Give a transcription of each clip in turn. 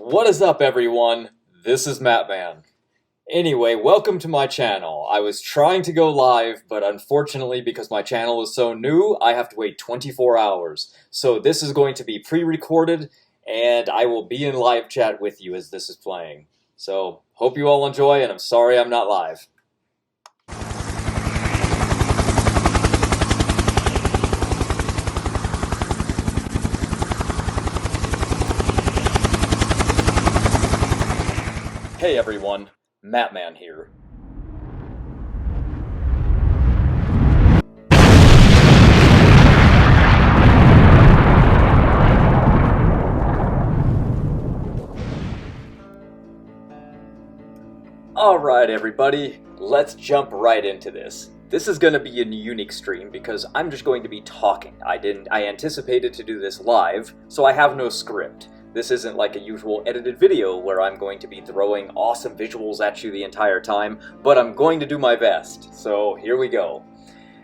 What is up, everyone? This is Mattman. Anyway, welcome to my channel. I was trying to go live, but unfortunately, because my channel is so new, I have to wait 24 hours. So this is going to be pre-recorded, and I will be in live chat with you as this is playing. So, hope you all enjoy, and I'm sorry I'm not live. Hey everyone, Mattman here. Alright everybody, let's jump right into this. This is going to be a unique stream because I'm just going to be talking. I anticipated to do this live, so I have no script. This isn't like a usual edited video where I'm going to be throwing awesome visuals at you the entire time, but I'm going to do my best. So here we go.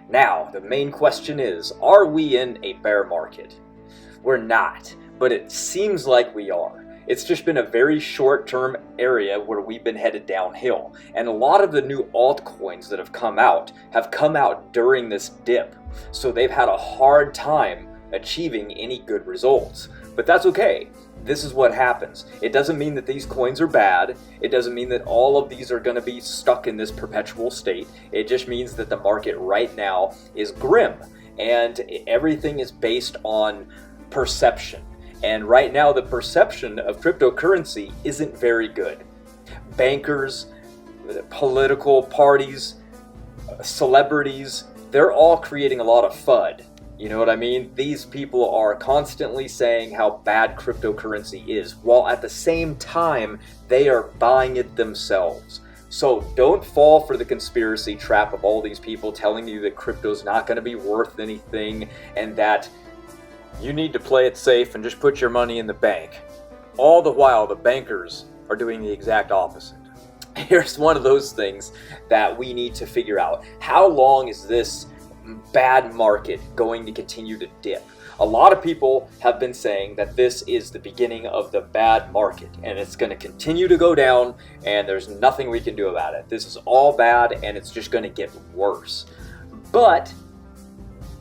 Now, the main question is, are we in a bear market? We're not, but it seems like we are. It's just been a very short-term area where we've been headed downhill. And a lot of the new altcoins that have come out during this dip. So they've had a hard time achieving any good results. But that's okay. This is what happens. It doesn't mean that these coins are bad. It doesn't mean that all of these are going to be stuck in this perpetual state. It just means that the market right now is grim. And everything is based on perception. And right now the perception of cryptocurrency isn't very good. Bankers, political parties, celebrities, they're all creating a lot of FUD. You know what I mean? These people are constantly saying how bad cryptocurrency is, while at the same time, they are buying it themselves. So don't fall for the conspiracy trap of all these people telling you that crypto's not going to be worth anything, and that you need to play it safe and just put your money in the bank. All the while, the bankers are doing the exact opposite. Here's one of those things that we need to figure out. How long is this bad market going to continue to dip? A lot of people have been saying that this is the beginning of the bad market and it's going to continue to go down and there's nothing we can do about it. This is all bad and it's just going to get worse. But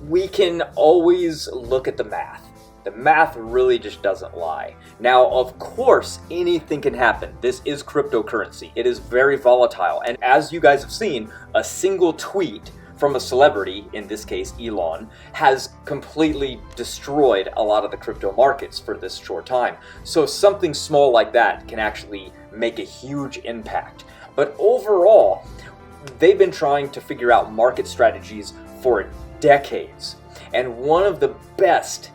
we can always look at the math. The math really just doesn't lie. Now, of course, anything can happen. This is cryptocurrency. It is very volatile. And as you guys have seen, a single tweet from a celebrity, in this case Elon, has completely destroyed a lot of the crypto markets for this short time. So something small like that can actually make a huge impact. But overall, they've been trying to figure out market strategies for decades. And one of the best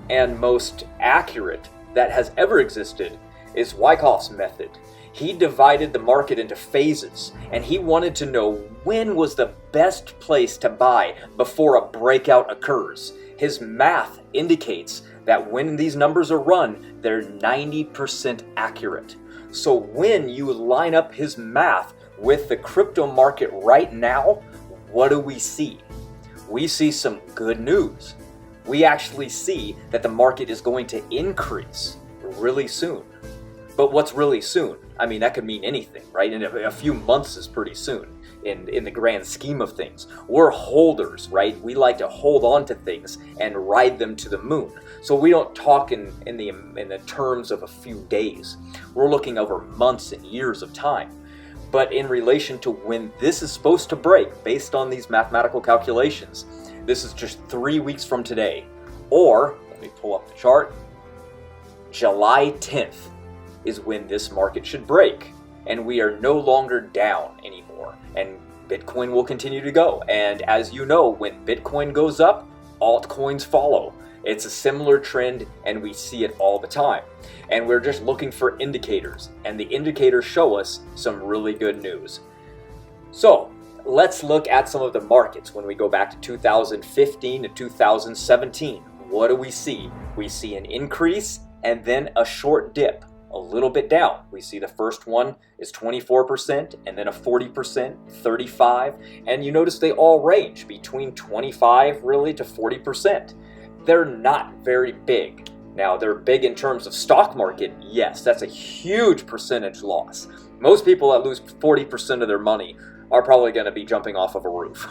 and most accurate that has ever existed is Wyckoff's method. He divided the market into phases, and he wanted to know when was the best place to buy before a breakout occurs. His math indicates that when these numbers are run, they're 90% accurate. So when you line up his math with the crypto market right now, what do we see? We see some good news. We actually see that the market is going to increase really soon. But what's really soon? I mean, that could mean anything, right? And a few months is pretty soon in the grand scheme of things. We're holders, right? We like to hold on to things and ride them to the moon. So we don't talk in the terms of a few days. We're looking over months and years of time. But in relation to when this is supposed to break, based on these mathematical calculations, this is just 3 weeks from today. Or, let me pull up the chart, July 10th. Is when this market should break, and we are no longer down anymore, and Bitcoin will continue to go. And as you know, when Bitcoin goes up, altcoins follow. It's a similar trend, and we see it all the time. And we're just looking for indicators, and the indicators show us some really good news. So let's look at some of the markets when we go back to 2015 to 2017. What do we see? We see an increase and then a short dip. A little bit down. We see the first one is 24% and then a 40%, 35, and you notice they all range between 25 really to 40%. They're not very big. Now, they're big in terms of stock market. Yes, that's a huge percentage loss. Most people that lose 40% of their money are probably going to be jumping off of a roof.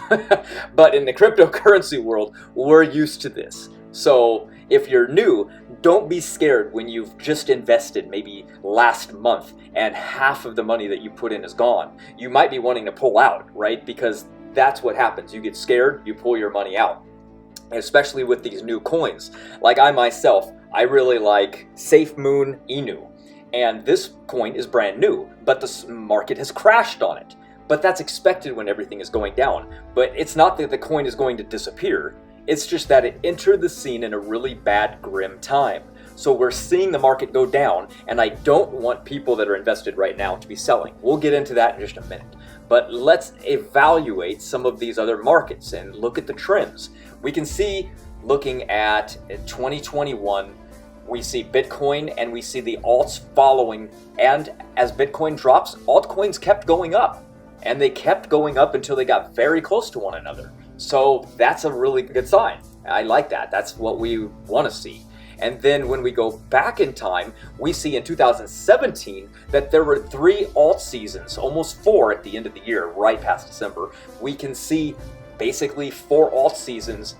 But in the cryptocurrency world, we're used to this. So if you're new, don't be scared when you've just invested maybe last month and half of the money that you put in is gone. You might be wanting to pull out, right? Because that's what happens. You get scared, you pull your money out. Especially with these new coins. Like I myself, I really like Safemoon Inu. And this coin is brand new, but the market has crashed on it. But that's expected when everything is going down. But it's not that the coin is going to disappear. It's just that it entered the scene in a really bad, grim time. So we're seeing the market go down, and I don't want people that are invested right now to be selling. We'll get into that in just a minute. But let's evaluate some of these other markets and look at the trends. We can see, looking at 2021, we see Bitcoin and we see the alts following. And as Bitcoin drops, altcoins kept going up. And they kept going up until they got very close to one another. So that's a really good sign. I like that. That's what we want to see. And then when we go back in time, we see in 2017 that there were 3 alt seasons, almost 4 at the end of the year, right past December. We can see basically 4 alt seasons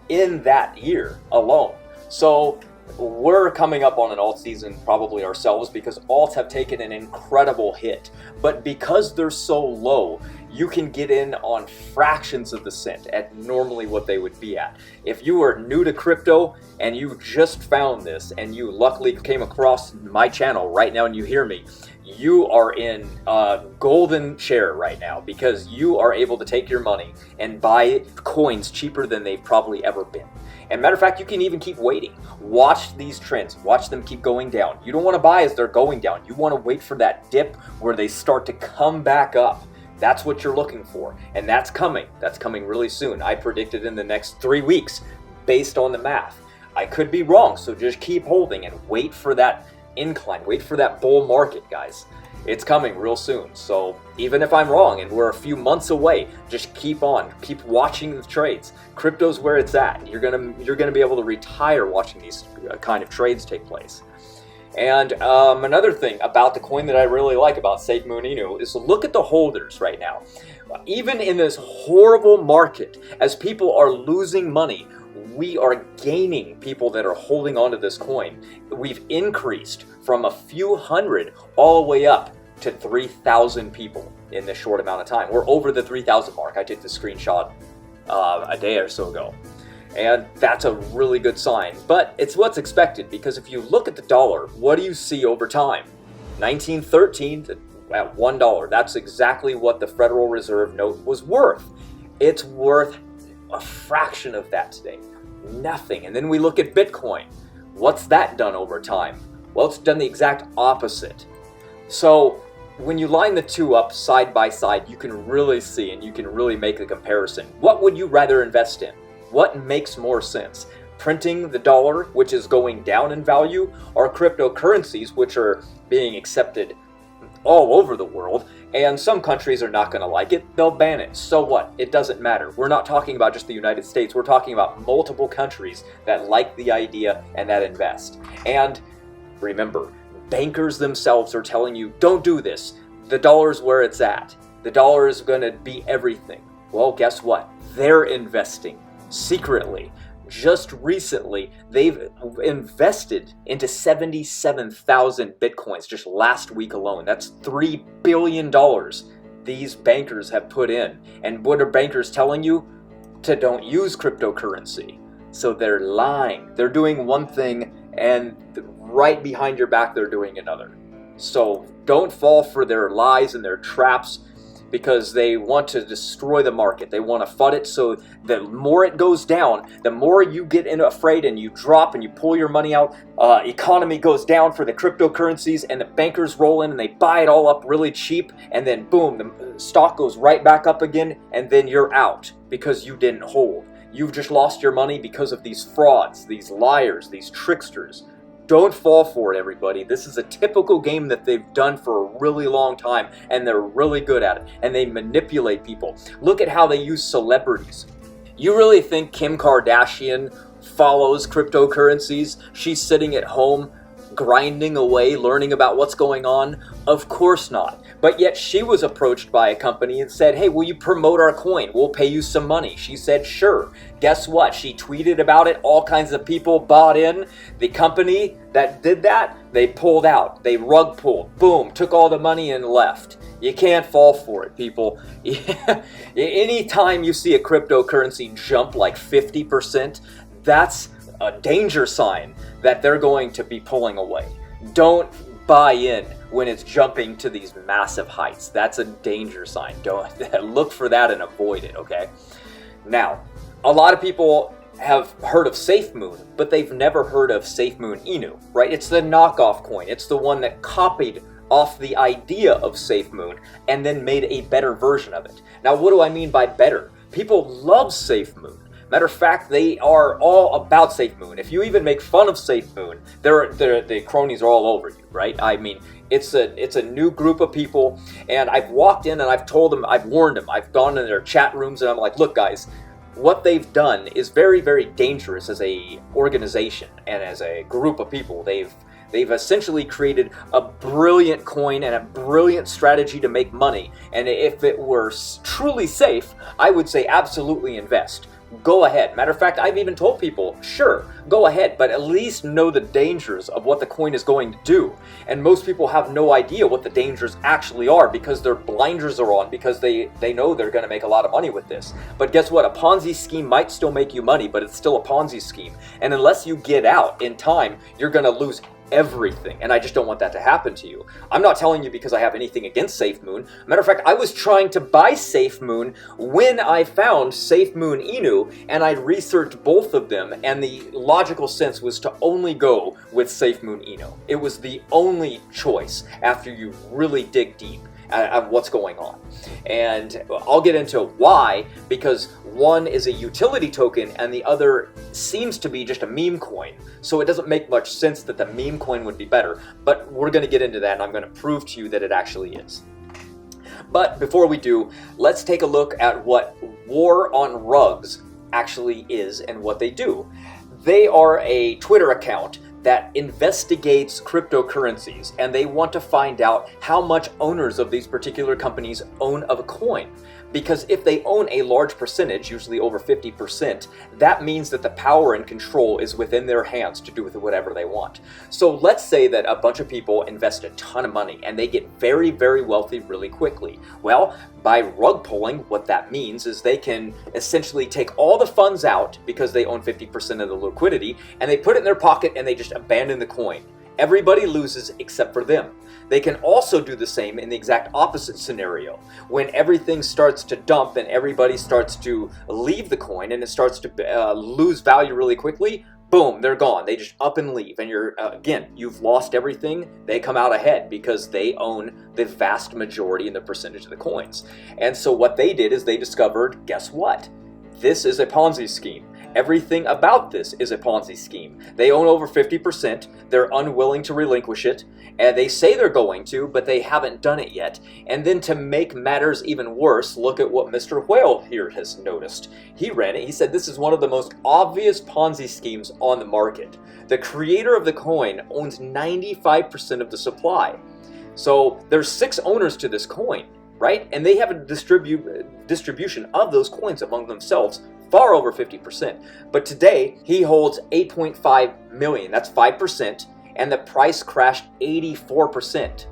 in that year alone. So we're coming up on an alt season probably ourselves because alts have taken an incredible hit. But because they're so low, you can get in on fractions of the cent at normally what they would be at. If you are new to crypto and you just found this and you luckily came across my channel right now and you hear me, you are in a golden share right now because you are able to take your money and buy coins cheaper than they've probably ever been. And matter of fact, you can even keep waiting. Watch these trends. Watch them keep going down. You don't want to buy as they're going down. You want to wait for that dip where they start to come back up. That's what you're looking for. And that's coming. That's coming really soon. I predicted in the next 3 weeks based on the math. I could be wrong, so just keep holding and wait for that incline. Wait for that bull market, guys. It's coming real soon. So even if I'm wrong and we're a few months away, just keep on. Keep watching the trades. Crypto's where it's at. You're gonna be able to retire watching these kind of trades take place. And another thing about the coin that I really like about Safemoon Inu is look at the holders right now. Even in this horrible market, as people are losing money, we are gaining people that are holding onto this coin. We've increased from a few hundred all the way up to 3,000 people in this short amount of time. We're over the 3,000 mark. I took the screenshot a day or so ago. And that's a really good sign. But it's what's expected because if you look at the dollar, what do you see over time? 1913 at $1. That's exactly what the Federal Reserve note was worth. It's worth a fraction of that today. Nothing. And then we look at Bitcoin. What's that done over time? Well, it's done the exact opposite. So when you line the two up side by side, you can really see and you can really make a comparison. What would you rather invest in? What makes more sense? Printing the dollar, which is going down in value, or cryptocurrencies, which are being accepted all over the world, and some countries are not going to like it, they'll ban it. So what? It doesn't matter. We're not talking about just the United States, we're talking about multiple countries that like the idea and that invest. And remember, bankers themselves are telling you, don't do this. The dollar's where it's at. The dollar is going to be everything. Well, guess what? They're investing secretly. Just recently, they've invested into 77,000 Bitcoins just last week alone. That's $3 billion these bankers have put in. And what are bankers telling you? To don't use cryptocurrency. So they're lying. They're doing one thing and right behind your back they're doing another. So don't fall for their lies and their traps, because they want to destroy the market. They want to FUD it, so the more it goes down, the more you get afraid and you drop and you pull your money out, economy goes down for the cryptocurrencies and the bankers roll in and they buy it all up really cheap, and then boom, the stock goes right back up again, and then you're out because you didn't hold. You've just lost your money because of these frauds, these liars, these tricksters. Don't fall for it, everybody. This is a typical game that they've done for a really long time, and they're really good at it, and they manipulate people. Look at how they use celebrities. You really think Kim Kardashian follows cryptocurrencies. She's sitting at home grinding away, learning about what's going on? Of course not. But yet she was approached by a company and said, hey, will you promote our coin? We'll pay you some money. She said, sure. Guess what? She tweeted about it. All kinds of people bought in. The company that did that, they pulled out. They rug pulled. Boom. Took all the money and left. You can't fall for it, people. Anytime you see a cryptocurrency jump like 50%, that's a danger sign that they're going to be pulling away. Don't buy in when it's jumping to these massive heights. That's a danger sign. Don't look for that and avoid it, okay? Now, a lot of people have heard of Safemoon, but they've never heard of Safemoon Inu, right? It's the knockoff coin. It's the one that copied off the idea of Safemoon and then made a better version of it. Now, what do I mean by better? People love Safemoon. Matter of fact, they are all about Safemoon. If you even make fun of Safemoon, the cronies are all over you, right? I mean, it's a new group of people, and I've walked in and I've told them, I've warned them, I've gone in their chat rooms and I'm like, look guys, what they've done is very, very dangerous as a organization and as a group of people. They've essentially created a brilliant coin and a brilliant strategy to make money. And if it were truly safe, I would say absolutely invest. Go ahead. Matter of fact, I've even told people, sure, go ahead, but at least know the dangers of what the coin is going to do. And most people have no idea what the dangers actually are because their blinders are on, because they know they're going to make a lot of money with this. But guess what? A Ponzi scheme might still make you money, but it's still a Ponzi scheme. And unless you get out in time, you're going to lose everything, and I just don't want that to happen to you. I'm not telling you because I have anything against Safemoon. Matter of fact, I was trying to buy Safemoon when I found Safemoon Inu, and I researched both of them, and the logical sense was to only go with Safemoon Inu. It was the only choice after you really dig deep at what's going on. And I'll get into why, because one is a utility token and the other seems to be just a meme coin. So it doesn't make much sense that the meme coin would be better, but we're going to get into that and I'm going to prove to you that it actually is. But before we do, let's take a look at what War on Rugs actually is and what they do. They are a Twitter account that investigates cryptocurrencies, and they want to find out how much owners of these particular companies own of a coin. Because if they own a large percentage, usually over 50%, that means that the power and control is within their hands to do with whatever they want. So let's say that a bunch of people invest a ton of money and they get very, very wealthy really quickly. Well, by rug pulling, what that means is they can essentially take all the funds out because they own 50% of the liquidity, and they put it in their pocket and they just abandon the coin. Everybody loses except for them. They can also do the same in the exact opposite scenario. When everything starts to dump and everybody starts to leave the coin and it starts to lose value really quickly, boom, they're gone. They just up and leave. And you're, again, you've lost everything. They come out ahead because they own the vast majority and the percentage of the coins. And so what they did is they discovered, guess what? This is a Ponzi scheme. Everything about this is a Ponzi scheme. They own over 50%, they're unwilling to relinquish it, and they say they're going to, but they haven't done it yet. And then to make matters even worse, look at what Mr. Whale here has noticed. He ran it, he said this is one of the most obvious Ponzi schemes on the market. The creator of the coin owns 95% of the supply. So there's 6 owners to this coin, right? And they have a distribution of those coins among themselves, far over 50%. But today, he holds 8.5 million. That's 5%. And the price crashed 84%.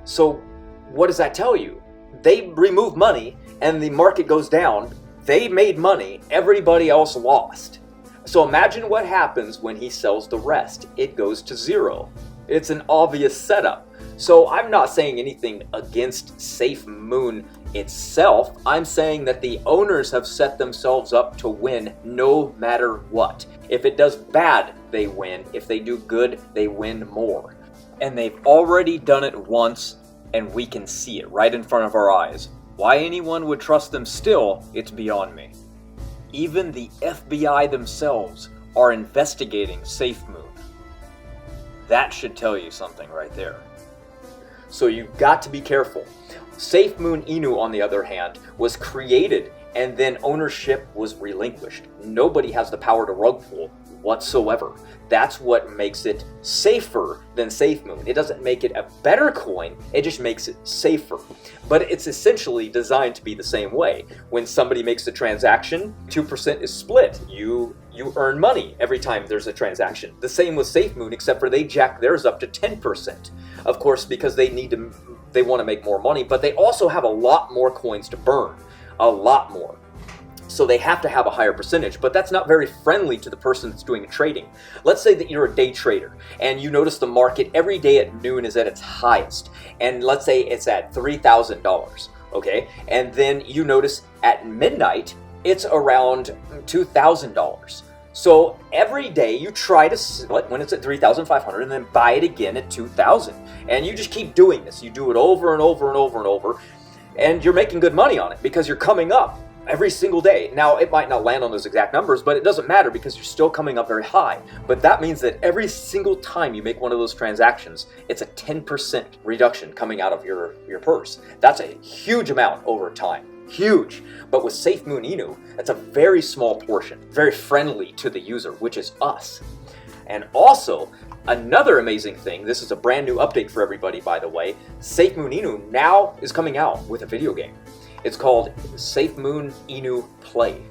So what does that tell you? They remove money and the market goes down. They made money. Everybody else lost. So imagine what happens when he sells the rest. It goes to zero. It's an obvious setup. So I'm not saying anything against Safemoon itself. I'm saying that the owners have set themselves up to win no matter what. If it does bad, they win. If they do good, they win more. And they've already done it once, and we can see it right in front of our eyes. Why anyone would trust them still, it's beyond me. Even the FBI themselves are investigating Safemoon. That should tell you something right there. So you've got to be careful. Safemoon Inu, on the other hand, was created and then ownership was relinquished. Nobody has the power to rug pull. whatsoever. That's what makes it safer than Safemoon. It doesn't make it a better coin, it just makes it safer. But it's essentially designed to be the same way. When somebody makes a transaction, 2% is split. You earn money every time there's a transaction. The same with Safemoon, except for they jack theirs up to 10%. Of course, because they want to make more money, but they also have a lot more coins to burn. A lot more. So they have to have a higher percentage, but that's not very friendly to the person that's doing the trading. Let's say that you're a day trader and you notice the market every day at noon is at its highest, and let's say it's at $3,000, okay? And then you notice at midnight it's around $2,000. So every day you try to split when it's at 3,500 and then buy it again at 2,000. And you just keep doing this. You do it over and over and over and over, and you're making good money on it because you're coming up every single day. Now, it might not land on those exact numbers, but it doesn't matter because you're still coming up very high. But that means that every single time you make one of those transactions, it's a 10% reduction coming out of your purse. That's a huge amount over time. Huge. But with Safemoon Inu, that's a very small portion, very friendly to the user, which is us. And also, another amazing thing, this is a brand new update for everybody, by the way, Safemoon Inu now is coming out with a video game. It's called Safemoon Inu Play,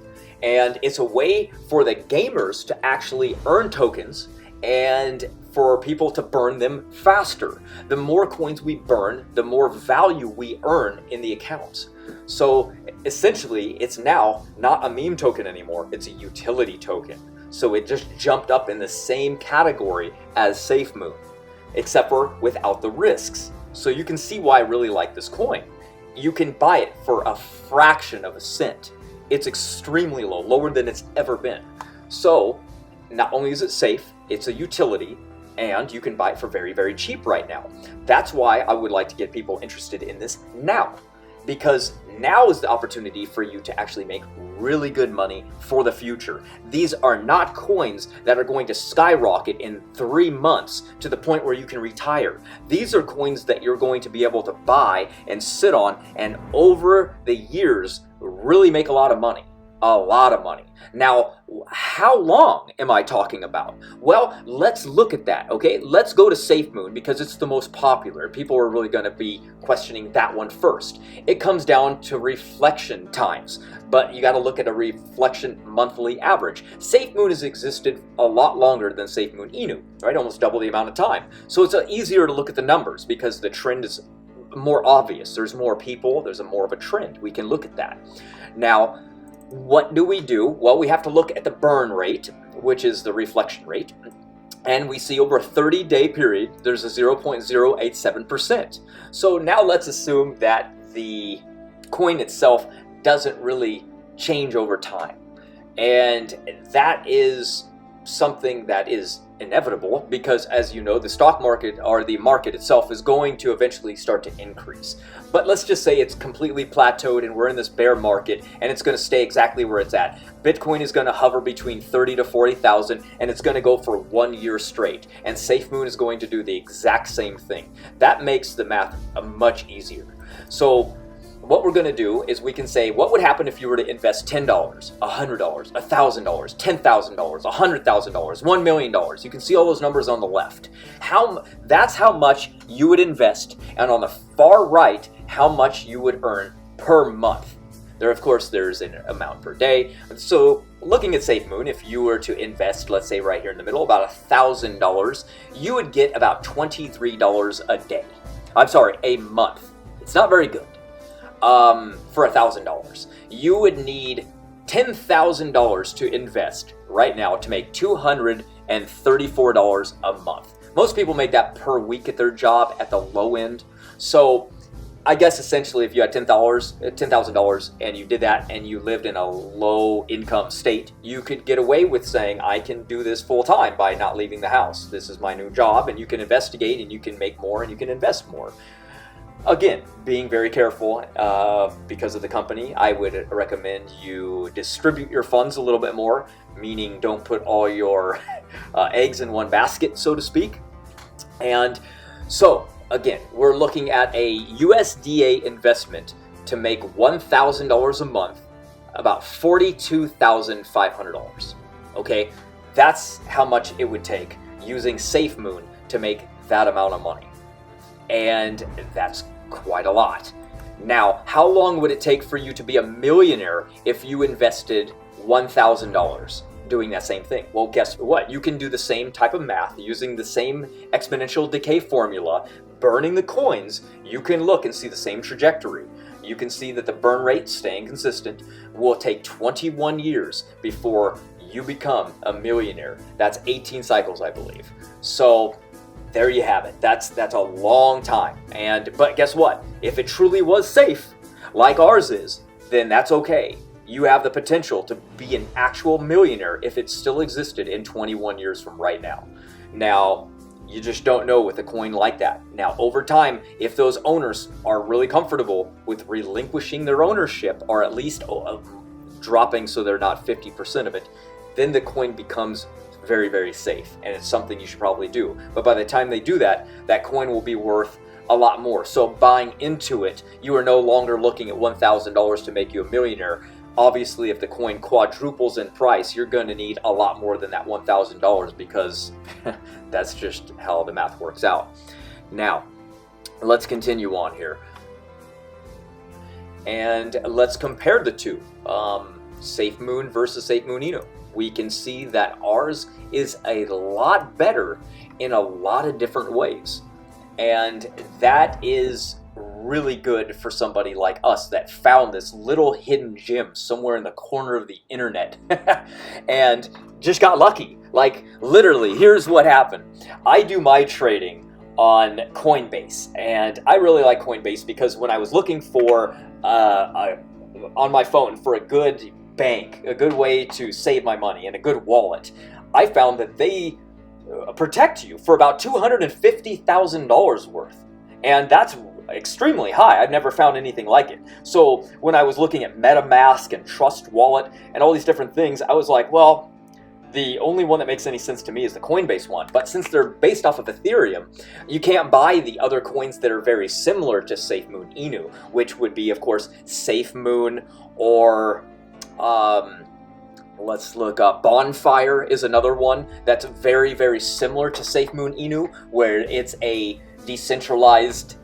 and it's a way for the gamers to actually earn tokens and for people to burn them faster. The more coins we burn, the more value we earn in the accounts. So essentially, it's now not a meme token anymore, it's a utility token. So it just jumped up in the same category as Safemoon, except for without the risks. So you can see why I really like this coin. You can buy it for a fraction of a cent. It's extremely low, lower than it's ever been. So not only is it safe, it's a utility, and you can buy it for very, very cheap right now. That's why I would like to get people interested in this now, because now is the opportunity for you to actually make really good money for the future. These are not coins that are going to skyrocket in 3 months to the point where you can retire. These are coins that you're going to be able to buy and sit on, and over the years really make a lot of money. A lot of money. Now, how long am I talking about? Well, let's look at that, okay? Let's go to Safemoon because it's the most popular. People are really going to be questioning that one first. It comes down to reflection times, but you got to look at a reflection monthly average. Safemoon has existed a lot longer than Safemoon Inu, right? Almost double the amount of time. So it's easier to look at the numbers because the trend is more obvious. There's more people, there's more of a trend. We can look at that. Now, what do? Well, we have to look at the burn rate, which is the reflection rate. And we see over a 30-day period, there's a 0.087%. So now let's assume that the coin itself doesn't really change over time. And that is something that is inevitable because, as you know, the stock market or the market itself is going to eventually start to increase. But let's just say it's completely plateaued and we're in this bear market and it's going to stay exactly where it's at. Bitcoin is going to hover between 30 to 40,000 and it's going to go for 1 year straight. And Safemoon is going to do the exact same thing. That makes the math much easier. So what we're going to do is we can say, what would happen if you were to invest $10, $100, $1,000, $10,000, $100,000, $1 million? You can see all those numbers on the left. That's how much you would invest, and on the far right, how much you would earn per month. There, of course, there's an amount per day. So looking at Safemoon, if you were to invest, let's say right here in the middle, about $1,000, you would get about $23 a day. I'm sorry, a month. It's not very good. For $1,000. You would need $10,000 to invest right now to make $234 a month. Most people make that per week at their job at the low end. So I guess essentially if you had $10,000 and you did that and you lived in a low income state, you could get away with saying, I can do this full time by not leaving the house. This is my new job, and you can investigate and you can make more and you can invest more. Again, being very careful because of the company, I would recommend you distribute your funds a little bit more, meaning don't put all your eggs in one basket, so to speak. And so, again, we're looking at a USDA investment to make $1,000 a month, about $42,500. Okay, That's how much it would take using Safemoon to make that amount of money. And that's quite a lot. Now, how long would it take for you to be a millionaire if you invested $1,000 doing that same thing? Well, guess what? You can do the same type of math using the same exponential decay formula, burning the coins. You can look and see the same trajectory. You can see that the burn rate, staying consistent, will take 21 years before you become a millionaire. That's 18 cycles, I believe. So there you have it. That's a long time. But guess what? If it truly was safe, like ours is, then that's okay. You have the potential to be an actual millionaire if it still existed in 21 years from right now. Now, you just don't know with a coin like that. Now, over time, if those owners are really comfortable with relinquishing their ownership, or at least dropping so they're not 50% of it, then the coin becomes very, very safe, and it's something you should probably do. But by the time they do that, that coin will be worth a lot more. So buying into it, you are no longer looking at $1,000 to make you a millionaire. Obviously, if the coin quadruples in price, you're going to need a lot more than that $1,000, because that's just how the math works out. Now, let's continue on here. And let's compare the two. Safemoon versus Safemoon Inu. We can see that ours is a lot better in a lot of different ways. And that is really good for somebody like us that found this little hidden gem somewhere in the corner of the internet and just got lucky. Like, literally, here's what happened. I do my trading on Coinbase, and I really like Coinbase because when I was looking for on my phone for a good bank, a good way to save my money, and a good wallet, I found that they protect you for about $250,000 worth, and that's extremely high. I've never found anything like it. So when I was looking at MetaMask and Trust Wallet and all these different things, I was like, well, the only one that makes any sense to me is the Coinbase one. But since they're based off of Ethereum, you can't buy the other coins that are very similar to Safemoon Inu, which would be, of course, Safemoon, or let's look up. Bonfire is another one that's very, very similar to Safemoon Inu, where it's a decentralized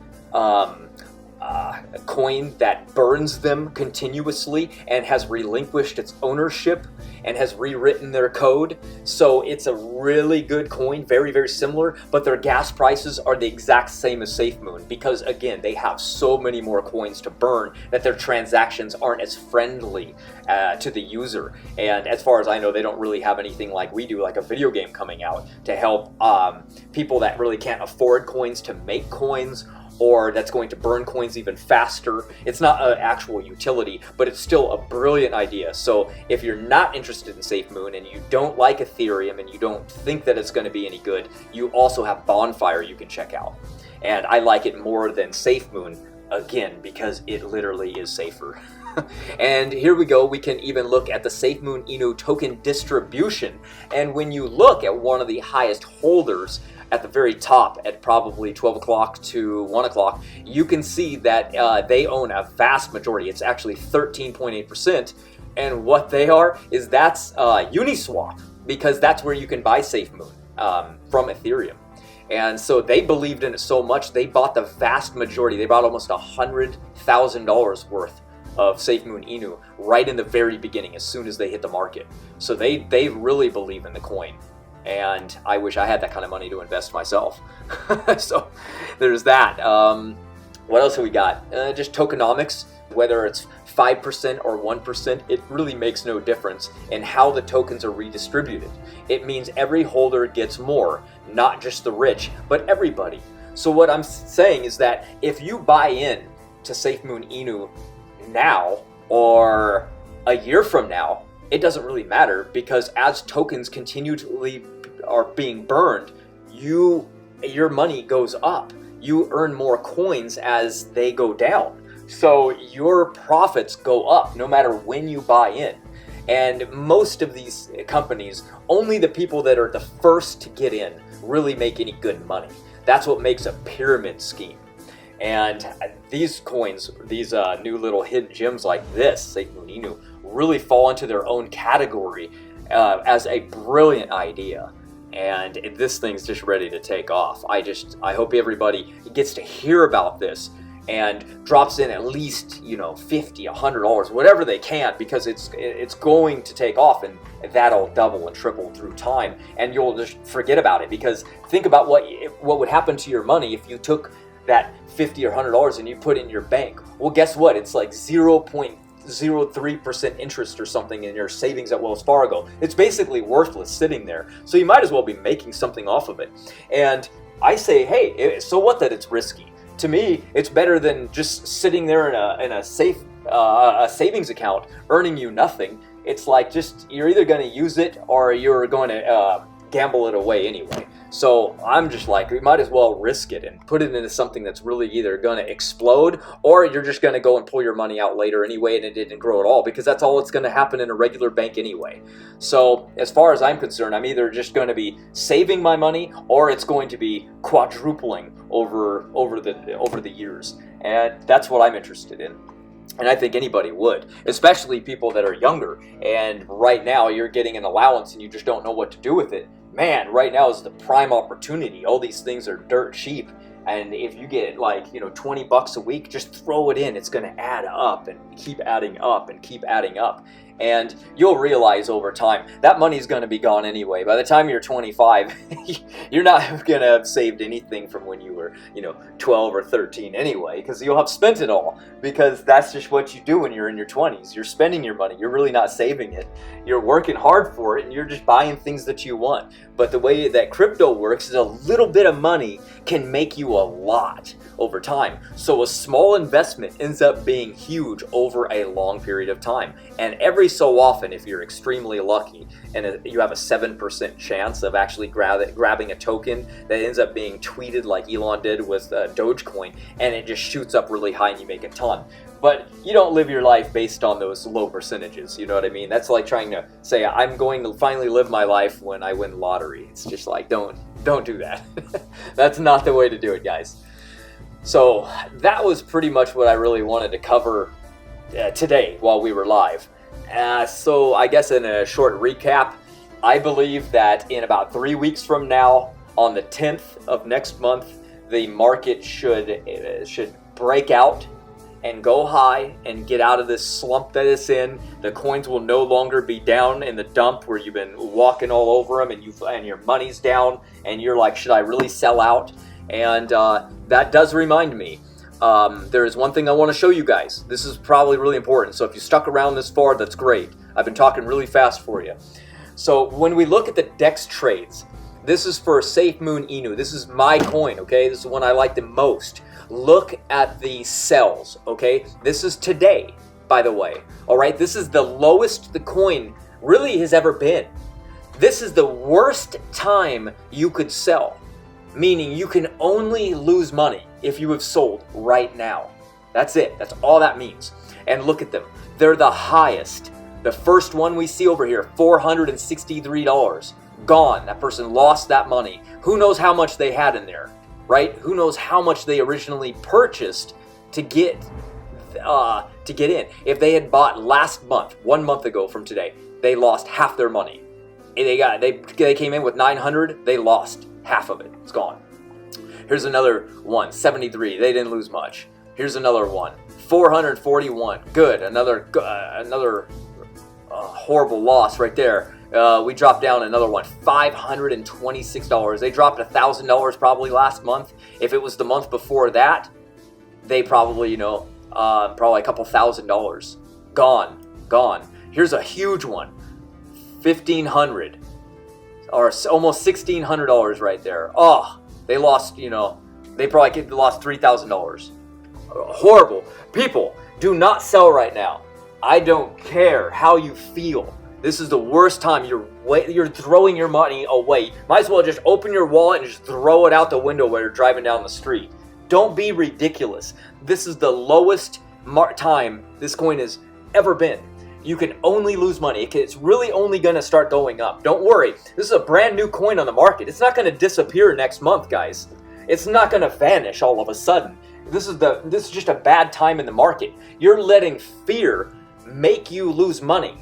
coin that burns them continuously and has relinquished its ownership and has rewritten their code. So it's a really good coin, very, very similar, but their gas prices are the exact same as Safemoon because, again, they have so many more coins to burn that their transactions aren't as friendly to the user. And as far as I know, they don't really have anything like we do, like a video game coming out to help people that really can't afford coins to make coins, or that's going to burn coins even faster. It's not an actual utility, but it's still a brilliant idea. So if you're not interested in Safemoon and you don't like Ethereum and you don't think that it's going to be any good, you also have Bonfire you can check out. And I like it more than Safemoon, again, because it literally is safer. And here we go, we can even look at the Safemoon Inu token distribution. And when you look at one of the highest holders at the very top at probably 12 o'clock to 1 o'clock, you can see that they own a vast majority. It's actually 13.8%. And what they are is that's Uniswap, because that's where you can buy Safemoon from Ethereum. And so they believed in it so much, they bought the vast majority. They bought almost $100,000 worth of Safemoon Inu right in the very beginning, as soon as they hit the market. So they really believe in the coin. And I wish I had that kind of money to invest myself. So there's that. What else have we got? Just tokenomics, whether it's 5% or 1%, it really makes no difference in how the tokens are redistributed. It means every holder gets more, not just the rich, but everybody. So what I'm saying is that if you buy in to Safemoon Inu now or a year from now, it doesn't really matter, because as tokens continually are being burned, your money goes up. You earn more coins as they go down. So your profits go up no matter when you buy in. And most of these companies, only the people that are the first to get in really make any good money. That's what makes a pyramid scheme. And these coins, these new little hidden gems like this, Safemoon Inu, really fall into their own category as a brilliant idea. And this thing's just ready to take off. I hope everybody gets to hear about this and drops in at least, you know, $50, $100, whatever they can, because it's going to take off, and that'll double and triple through time, and you'll just forget about it. Because think about what would happen to your money if you took that $50 or $100 and you put it in your bank. Well, guess what? It's like 0.03% interest or something in your savings at Wells Fargo. It's basically worthless sitting there. So you might as well be making something off of it. And I say, hey, so what that it's risky? To me, it's better than just sitting there in a savings account earning you nothing. It's like, just, you're either going to use it or you're going to gamble it away anyway. So I'm just like, we might as well risk it and put it into something that's really either going to explode, or you're just going to go and pull your money out later anyway and it didn't grow at all, because that's all that's going to happen in a regular bank anyway. So as far as I'm concerned, I'm either just going to be saving my money, or it's going to be quadrupling over the years. And that's what I'm interested in. And I think anybody would, especially people that are younger. And right now you're getting an allowance and you just don't know what to do with it. Man, right now is the prime opportunity. All these things are dirt cheap. And if you get like, you know, $20 a week, just throw it in. It's going to add up and keep adding up and keep adding up. And you'll realize over time that money's going to be gone anyway. By the time you're 25, you're not going to have saved anything from when you were, you know, 12 or 13 anyway, because you'll have spent it all. Because that's just what you do when you're in your 20s. You're spending your money. You're really not saving it. You're working hard for it, and you're just buying things that you want. But the way that crypto works is a little bit of money can make you a lot over time. So a small investment ends up being huge over a long period of time. And every so often, if you're extremely lucky and you have a 7% chance of actually grabbing a token that ends up being tweeted like Elon did with Dogecoin, and it just shoots up really high and you make a ton. But you don't live your life based on those low percentages, you know what I mean? That's like trying to say, I'm going to finally live my life when I win the lottery. It's just like, don't do that. That's not the way to do it, guys. So that was pretty much what I really wanted to cover today while we were live. So I guess in a short recap, I believe that in about 3 weeks from now, on the 10th of next month, the market should break out and go high and get out of this slump that it's in. The coins will no longer be down in the dump where you've been walking all over them and your money's down and you're like, should I really sell out? And that does remind me, there is one thing I want to show you guys. This is probably really important. So if you stuck around this far, that's great. I've been talking really fast for you. So when we look at the DEX trades, this is for Safemoon Inu. This is my coin, okay? This is the one I like the most. Look at the sells, okay? This is today, by the way, all right? This is the lowest the coin really has ever been. This is the worst time you could sell, meaning you can only lose money if you have sold right now. That's it. That's all that means. And look at them. They're the highest. The first one we see over here, $463. Gone. That person lost that money. Who knows how much they had in there? Right? Who knows how much they originally purchased to get in? If they had bought last month, 1 month ago from today, they lost half their money. They came in with 900, they lost half of it. It's gone. Here's another one, 73. They didn't lose much. Here's another one, 441. Good. Another horrible loss right there. We dropped down another one, $526. They dropped $1,000 probably last month. If it was the month before that, they probably, probably a couple $1,000. Gone. Here's a huge one, $1,500 or almost $1,600 right there. Oh, they lost, they probably lost $3,000. Horrible. People, do not sell right now. I don't care how you feel. This is the worst time. You're throwing your money away. Might as well just open your wallet and just throw it out the window while you're driving down the street. Don't be ridiculous. This is the lowest time this coin has ever been. You can only lose money. It's really only going to start going up. Don't worry. This is a brand new coin on the market. It's not going to disappear next month, guys. It's not going to vanish all of a sudden. This is just a bad time in the market. You're letting fear make you lose money.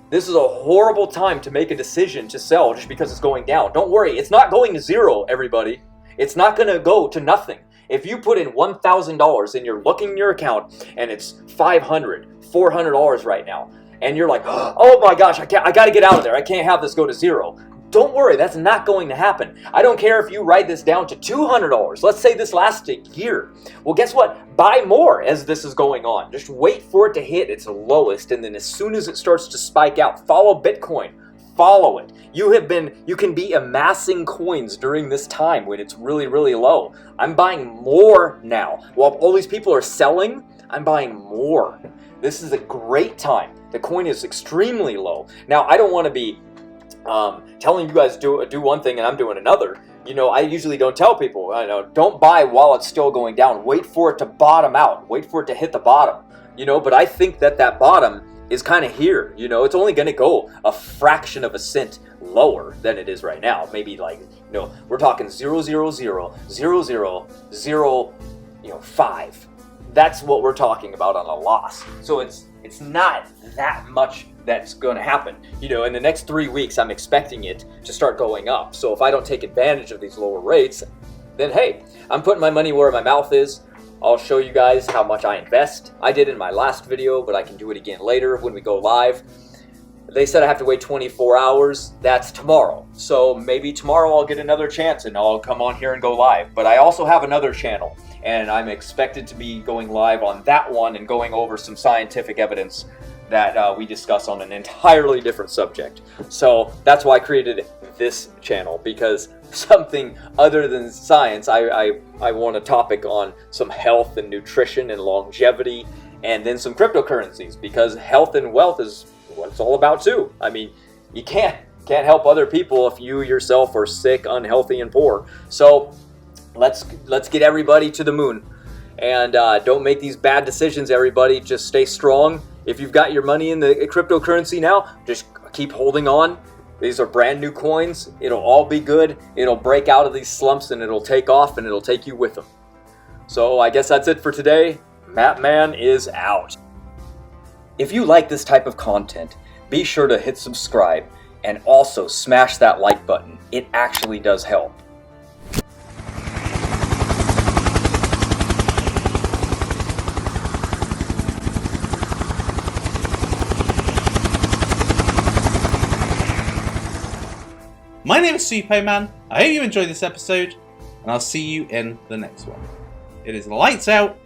This is a horrible time to make a decision to sell just because it's going down. Don't worry, it's not going to zero, everybody. It's not going to go to nothing. If you put in $1,000 and you're looking in your account and it's $500, $400 right now, and you're like, oh my gosh, I got to get out of there. I can't have this go to zero. Don't worry, that's not going to happen. I don't care if you write this down to $200. Let's say this lasts a year. Well, guess what? Buy more as this is going on. Just wait for it to hit its lowest, and then as soon as it starts to spike out, follow Bitcoin. Follow it. You can be amassing coins during this time when it's really, really low. I'm buying more now. While all these people are selling, I'm buying more. This is a great time. The coin is extremely low. Now, I don't want to be telling you guys do one thing and I'm doing another. You know, I usually don't tell people, don't buy while it's still going down. Wait for it to bottom out. Wait for it to hit the bottom. But I think that bottom is kind of here. It's only going to go a fraction of a cent lower than it is right now. Maybe like, we're talking 0.0000005. That's what we're talking about on a loss. So it's not that much that's going to happen. In the next 3 weeks, I'm expecting it to start going up. So if I don't take advantage of these lower rates, then hey, I'm putting my money where my mouth is. I'll show you guys how much I invest. I did in my last video, but I can do it again later when we go live. They said I have to wait 24 hours. That's tomorrow. So maybe tomorrow I'll get another chance and I'll come on here and go live. But I also have another channel, and I'm expected to be going live on that one and going over some scientific evidence that we discuss on an entirely different subject. So that's why I created this channel, because something other than science, I want a topic on some health and nutrition and longevity, and then some cryptocurrencies, because health and wealth is what it's all about too. I mean, you can't help other people if you yourself are sick, unhealthy, and poor. So let's get everybody to the moon, and don't make these bad decisions, everybody. Just stay strong. If you've got your money in the cryptocurrency now, just keep holding on. These are brand new coins. It'll all be good. It'll break out of these slumps and it'll take off and it'll take you with them. So I guess that's it for today. Mattman is out. If you like this type of content, be sure to hit subscribe and also smash that like button. It actually does help. My name is Safemoon. I hope you enjoyed this episode, and I'll see you in the next one. It is lights out.